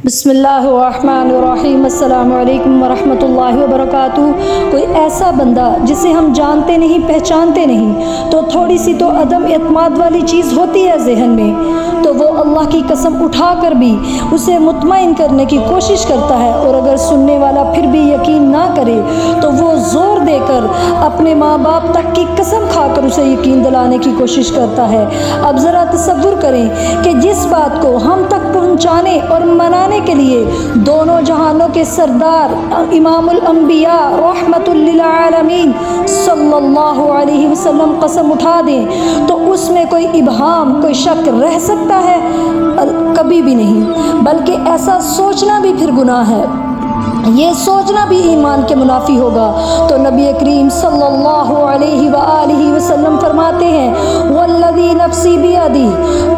بسم اللہ الرحمن الرحیم۔ السلام علیکم ورحمۃ اللہ وبرکاتہ۔ کوئی ایسا بندہ جسے ہم جانتے نہیں پہچانتے نہیں تو تھوڑی سی تو عدم اعتماد والی چیز ہوتی ہے ذہن میں، تو وہ اللہ کی قسم اٹھا کر بھی اسے مطمئن کرنے کی کوشش کرتا ہے، اور اگر سننے والا پھر بھی یقین نہ کرے تو وہ زور دے کر اپنے ماں باپ تک کی قسم کھا کر اسے یقین دلانے کی کوشش کرتا ہے۔ اب ذرا تصور کریں کہ جس بات کو ہم تک پہنچانے اور منانے کے لیے دونوں جہانوں کے سردار امام الانبیاء رحمت للعالمین صلی اللہ علیہ وسلم قسم اٹھا دیں تو اس میں کوئی ابہام، کوئی شک رہ سکتا ہے؟ کبھی بھی نہیں، بلکہ ایسا سوچنا بھی پھر گناہ ہے، یہ سوچنا بھی ایمان کے منافی ہوگا۔ تو نبی کریم صلی اللہ علیہ وآلہ وسلم فرماتے ہیں والذی نفسی بیدی،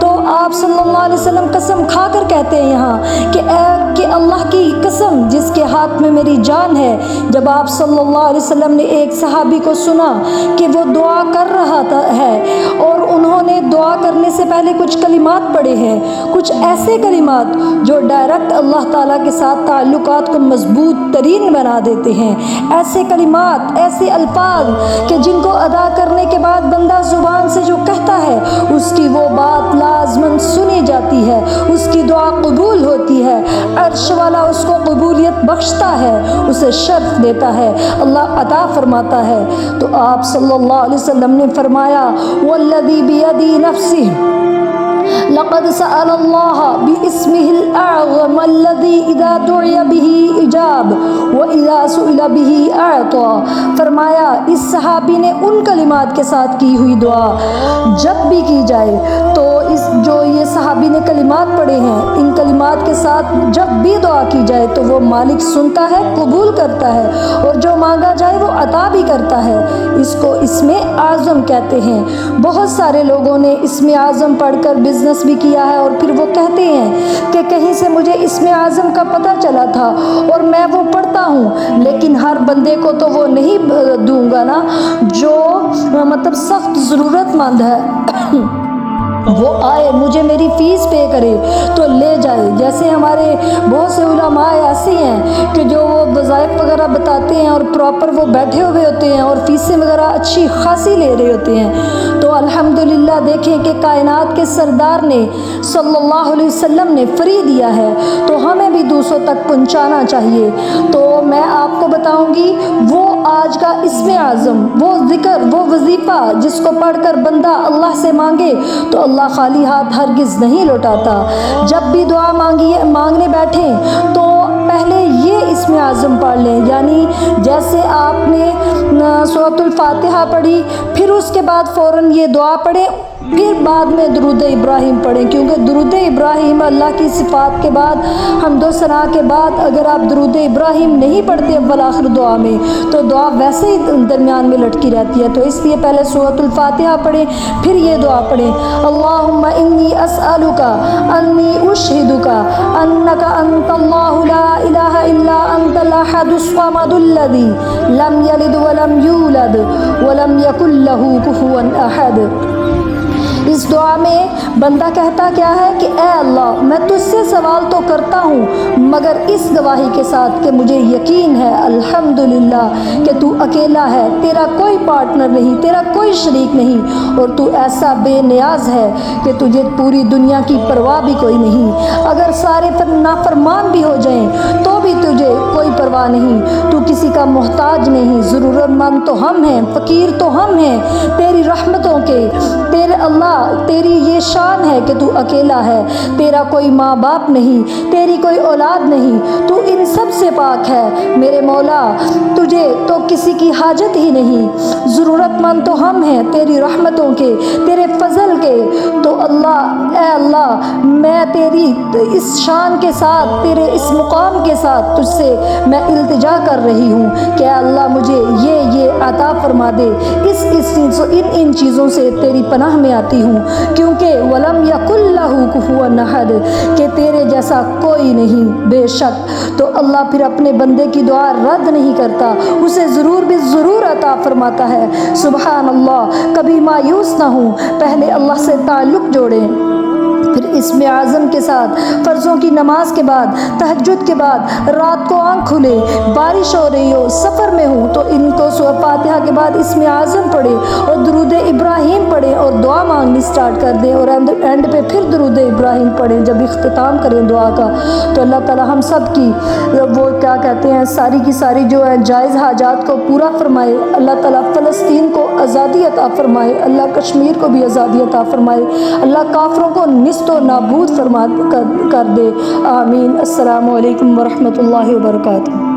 تو آپ صلی اللہ علیہ وسلم قسم کھا کر کہتے ہیں یہاں کہ اللہ کی قسم جس کے ہاتھ میں میری جان ہے۔ جب آپ صلی اللہ علیہ وسلم نے ایک صحابی کو سنا کہ وہ دعا کر رہا ہے اور انہوں نے دعا کرنے سے پہلے کچھ کلمات پڑھے ہیں، کچھ ایسے کلمات جو ڈائریکٹ اللہ تعالیٰ کے ساتھ تعلقات کو مضبوط ترین بنا دیتے ہیں، ایسے کلمات، ایسے الفاظ کہ جن کو ادا کرنے کے بعد بندہ زبان سے جو کہتا ہے اس کی وہ بات لازماً سنی جاتی ہے، اس کی دعا قبول ہوتی ہے، عرش والا اس کو قبولیت بخشتا ہے، اسے شرف دیتا ہے، اللہ عطا فرماتا ہے۔ تو آپ صلی اللہ علیہ وسلم نے فرمایا والذی بیدی نفسی لقد سأل اللہ باسمہ الأعظم الذی اذا دعی به اجاب واذا سئل به اعطى۔ فرمایا اس صحابی نے ان کلمات کے ساتھ کی ہوئی دعا جب بھی کی جائے تو جو یہ صحابی نے کلمات پڑھے ہیں ان کلمات کے ساتھ جب بھی دعا کی جائے تو وہ مالک سنتا ہے، قبول کرتا ہے، اور جو مانگا جائے وہ عطا بھی کرتا ہے۔ اس کو اسم اعظم کہتے ہیں۔ بہت سارے لوگوں نے اسم اعظم پڑھ کر بزنس بھی کیا ہے اور پھر وہ کہتے ہیں کہ کہیں سے مجھے اسم اعظم کا پتہ چلا تھا اور میں وہ پڑھتا ہوں، لیکن ہر بندے کو تو وہ نہیں دوں گا نا جو مطلب سخت ضرورت مند ہے، وہ آئے مجھے میری فیس پے کرے تو لے جائے۔ جیسے ہمارے بہت سے علماء ایسے ہیں کہ جو وہ وظائف وغیرہ بتاتے ہیں اور پراپر وہ بیٹھے ہوئے ہوتے ہیں اور فیسیں وغیرہ اچھی خاصی لے رہے ہوتے ہیں۔ تو الحمدللہ دیکھیں کہ کائنات کے سردار نے صلی اللہ علیہ وسلم نے فری دیا ہے تو ہمیں بھی دوسروں تک پہنچانا چاہیے۔ تو میں آپ کو بتاؤں گی وہ آج کا اسم اعظم، وہ ذکر، وہ وظیفہ جس کو پڑھ کر بندہ اللہ سے مانگے تو اللہ خالی ہاتھ ہرگز نہیں لوٹاتا۔ جب بھی دعا مانگنے بیٹھیں تو پہلے یہ اسم اعظم پڑھ لیں، یعنی جیسے آپ نے سورۃ الفاتحہ پڑھی پھر اس کے بعد فوراً یہ دعا پڑھیں، پھر بعد میں درود ابراہیم پڑھیں، کیونکہ درود ابراہیم اللہ کی صفات کے بعد، حمد و ثنا کے بعد اگر آپ درود ابراہیم نہیں پڑھتے اول آخر دعا میں تو دعا ویسے ہی درمیان میں لٹکی رہتی ہے۔ تو اس لیے پہلے سورۃ الفاتحہ پڑھیں پھر یہ دعا پڑھیں اللہم انی اسألک انی اشہدک انک انت اللہ لا الہ الا انت الاحد الصمد الذی لم یلد ولم یولد ولم یکن لہ کفوا احد۔ اس دعا میں بندہ کہتا کیا ہے کہ اے اللہ میں تجھ سے سوال تو کرتا ہوں مگر اس گواہی کے ساتھ کہ مجھے یقین ہے الحمدللہ کہ تو اکیلا ہے، تیرا کوئی پارٹنر نہیں، تیرا کوئی شریک نہیں، اور تو ایسا بے نیاز ہے کہ تجھے پوری دنیا کی پرواہ بھی کوئی نہیں۔ اگر سارے نافرمان بھی ہو جائیں تو بھی تجھے کوئی پرواہ نہیں، تو کسی کا محتاج نہیں، ضرورت مند تو ہم ہیں، فقیر تو ہم ہیں تیری رحمتوں کے۔ تیرے اللہ تیری یہ شان ہے کہ تو اکیلا ہے، تیرا کوئی ماں باپ نہیں، تیری کوئی اولاد نہیں، تو ان سب سے پاک ہے میرے مولا، تجھے تو کسی کی حاجت ہی نہیں، ضرورت مند تو ہم ہیں تیری رحمتوں کے، تیرے فضل کے۔ تو اللہ اے اللہ میں تیری اس شان کے ساتھ، تیرے اس مقام کے ساتھ تجھ سے میں التجا کر رہی ہوں کہ اے اللہ مجھے یہ عطا فرما دے۔ ان چیزوں سے تیری پناہ میں آتی ہوں کیونکہ وَلَمْ يَكُنْ لَهُ كُفُوًا أَحَدٌ کہ تیرے جیسا کوئی نہیں بے شک۔ تو اللہ پھر اپنے بندے کی دعا رد نہیں کرتا، اسے ضرور بھی ضرور عطا فرماتا ہے۔ سبحان اللہ، کبھی مایوس نہ ہوں، پہلے اللہ سے تعلق جوڑیں پھر اسم اعظم کے ساتھ فرضوں کی نماز کے بعد تہجد کے بعد رات کو آنکھ کھلے، بارش ہو رہی ہو، سفر میں ہوں، تو ان کو سورہ فاتحہ کے بعد اسم اعظم پڑھے اور درود ابراہیم پڑھیں اور دعا مانگنی سٹارٹ کر دیں، اور اینڈ پہ پھر درود ابراہیم پڑھیں جب اختتام کریں دعا کا۔ تو اللہ تعالی ہم سب کی وہ کیا کہتے ہیں ساری کی ساری جو ہے جائز حاجات کو پورا فرمائے۔ اللہ تعالیٰ فلسطین کو آزادی عطا فرمائے، اللہ کشمیر کو بھی آزادی عطا فرمائے، اللہ کافروں کو نیست و نابود کر دے، آمین۔ السلام علیکم ورحمۃ اللہ وبرکاتہ۔